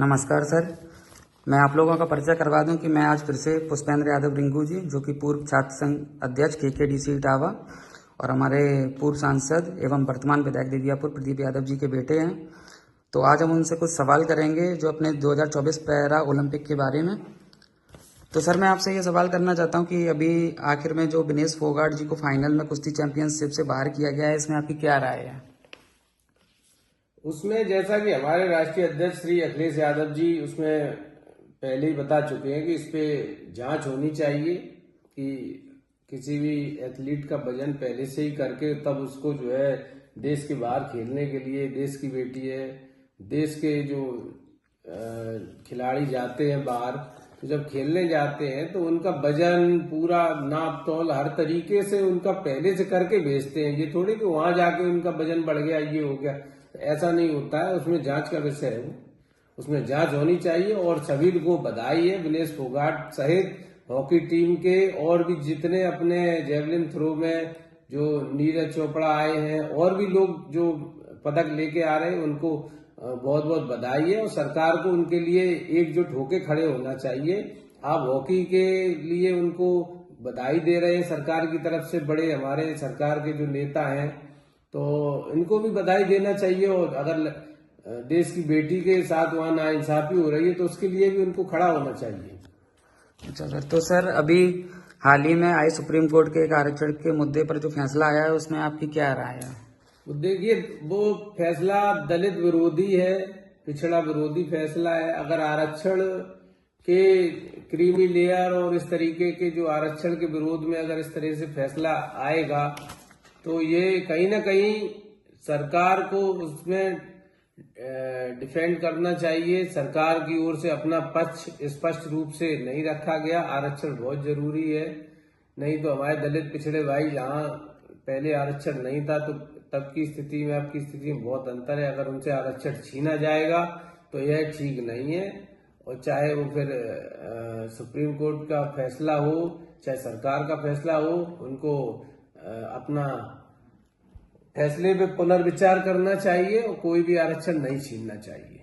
नमस्कार सर, मैं आप लोगों का परिचय करवा दूं कि मैं आज फिर से पुष्पेंद्र यादव रिंकू जी, जो कि पूर्व छात्र संघ अध्यक्ष KKDC इटावा और हमारे पूर्व सांसद एवं वर्तमान विधायक दिव्यापुर प्रदीप यादव जी के बेटे हैं। तो आज हम उनसे कुछ सवाल करेंगे जो अपने 2024 पैरा ओलंपिक के बारे में। तो सर, मैं आपसे ये सवाल करना चाहता हूँ कि अभी आखिर में जो विनेश फोगाट जी को फाइनल में कुश्ती चैंपियनशिप से बाहर किया गया है, इसमें आपकी क्या राय है? उसमें जैसा कि हमारे राष्ट्रीय अध्यक्ष श्री अखिलेश यादव जी उसमें पहले ही बता चुके हैं कि इस पे जांच होनी चाहिए कि किसी भी एथलीट का वजन पहले से ही करके तब उसको जो है देश के बाहर खेलने के लिए, देश की बेटी है, देश के जो खिलाड़ी जाते हैं बाहर, तो जब खेलने जाते हैं तो उनका वजन पूरा नाप तौल हर तरीके से उनका पहले से करके भेजते हैं। ये थोड़ी कि वहां जाके उनका वजन बढ़ गया, ये हो गया, ऐसा नहीं होता है। उसमें जांच का विषय है, उसमें जांच होनी चाहिए। और सभी को बधाई है, विनेश फोगाट सहित हॉकी टीम के और भी जितने अपने जेवलिन थ्रो में जो नीरज चोपड़ा आए हैं और भी लोग जो पदक लेके आ रहे हैं, उनको बहुत बहुत बधाई है। और सरकार को उनके लिए एकजुट होके खड़े होना चाहिए। आप हॉकी के लिए उनको बधाई दे रहे हैं सरकार की तरफ से, बड़े हमारे सरकार के जो नेता हैं, तो इनको भी बधाई देना चाहिए। और अगर देश की बेटी के साथ वहां नाइंसाफी हो रही है तो उसके लिए भी उनको खड़ा होना चाहिए। अच्छा सर, तो सर अभी हाल ही में आए सुप्रीम कोर्ट के एक आरक्षण के मुद्दे पर जो फैसला आया है, उसमें आपकी क्या राय है? तो देखिए, वो फैसला दलित विरोधी है, पिछड़ा विरोधी फैसला है। अगर आरक्षण के क्रीमी लेयर और इस तरीके के जो आरक्षण के विरोध में अगर इस तरह से फैसला आएगा तो ये कहीं ना कहीं सरकार को उसमें डिफेंड करना चाहिए। सरकार की ओर से अपना पक्ष स्पष्ट रूप से नहीं रखा गया। आरक्षण बहुत जरूरी है, नहीं तो हमारे दलित पिछड़े भाई, जहां पहले आरक्षण नहीं था तो तब की स्थिति में अब की स्थिति में बहुत अंतर है। अगर उनसे आरक्षण छीना जाएगा तो यह ठीक नहीं है। और चाहे वो फिर सुप्रीम कोर्ट का फैसला हो, चाहे सरकार का फैसला हो, उनको अपना फैसले पे पुनर्विचार करना चाहिए और कोई भी आरक्षण नहीं छीनना चाहिए।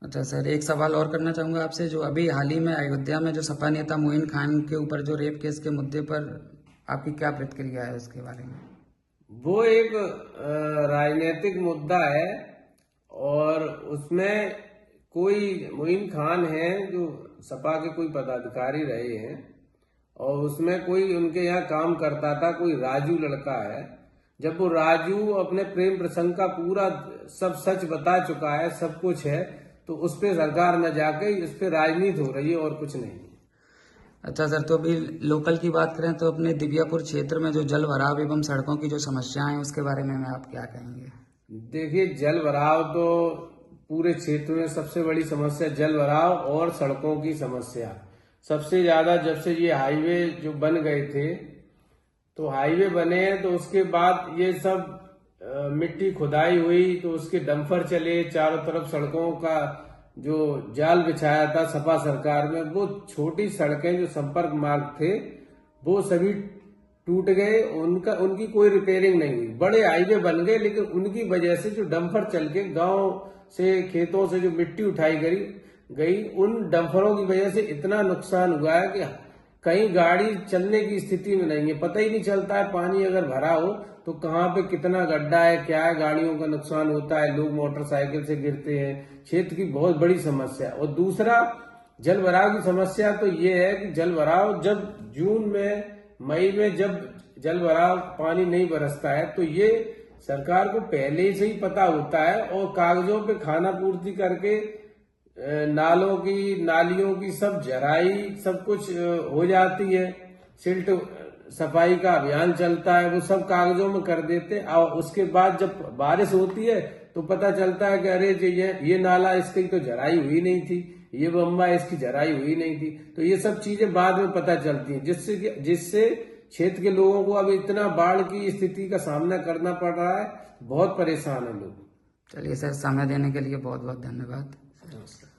अच्छा सर, एक सवाल और करना चाहूंगा आपसे। जो अभी हाल ही में अयोध्या में जो सपा नेता मोइन खान के ऊपर जो रेप केस के मुद्दे पर आपकी क्या प्रतिक्रिया है उसके बारे में? वो एक राजनीतिक मुद्दा है और उसमें कोई मोइन खान है जो सपा के कोई पदाधिकारी रहे हैं और उसमें कोई उनके यहाँ काम करता था, कोई राजू लड़का है। जब वो राजू अपने प्रेम प्रसंग का पूरा सब सच बता चुका है, सब कुछ है, तो उस पर सरकार न जाके इस पे राजनीति हो रही है और कुछ नहीं। अच्छा सर, तो अभी लोकल की बात करें तो अपने दिव्यापुर क्षेत्र में जो जल भराव एवं सड़कों की जो समस्याएं हैं, उसके बारे में आप क्या कहेंगे? देखिए, जल भराव तो पूरे क्षेत्र में सबसे बड़ी समस्या जल भराव और सड़कों की समस्या सबसे ज्यादा। जब से ये हाईवे जो बन गए थे, तो हाईवे बने तो उसके बाद ये सब मिट्टी खुदाई हुई तो उसके डंपर चले, चारों तरफ सड़कों का जो जाल बिछाया था सपा सरकार में, वो छोटी सड़कें जो संपर्क मार्ग थे वो सभी टूट गए। उनकी कोई रिपेयरिंग नहीं हुई। बड़े हाईवे बन गए लेकिन उनकी वजह से जो डंपर चल के गांव से, खेतों से जो मिट्टी उठाई गई, उन डंपरों की वजह से इतना नुकसान हुआ है कि कहीं गाड़ी चलने की स्थिति में नहीं है। पता ही नहीं चलता है पानी अगर भरा हो तो कहाँ पे कितना गड्ढा है, क्या है, गाड़ियों का नुकसान होता है, लोग मोटरसाइकिल से गिरते हैं। क्षेत्र की बहुत बड़ी समस्या। और दूसरा, जल भराव की समस्या तो ये है कि जल भराव जब जून में, मई में जब जल भराव पानी नहीं बरसता है तो ये सरकार को पहले से ही पता होता है और कागजों पे खाना पूर्ति करके नालों की, नालियों की सब जराई, सब कुछ हो जाती है। सिल्ट सफाई का अभियान चलता है, वो सब कागजों में कर देते। और उसके बाद जब बारिश होती है तो पता चलता है कि अरे ये नाला इसकी तो जराई हुई नहीं थी, ये बम्बा इसकी जराई हुई नहीं थी। तो ये सब चीजें बाद में पता चलती हैं, जिससे क्षेत्र के लोगों को अब इतना बाढ़ की स्थिति का सामना करना पड़ रहा है। बहुत परेशान है लोग। चलिए सर, समय देने के लिए बहुत बहुत धन्यवाद। नमस्कार।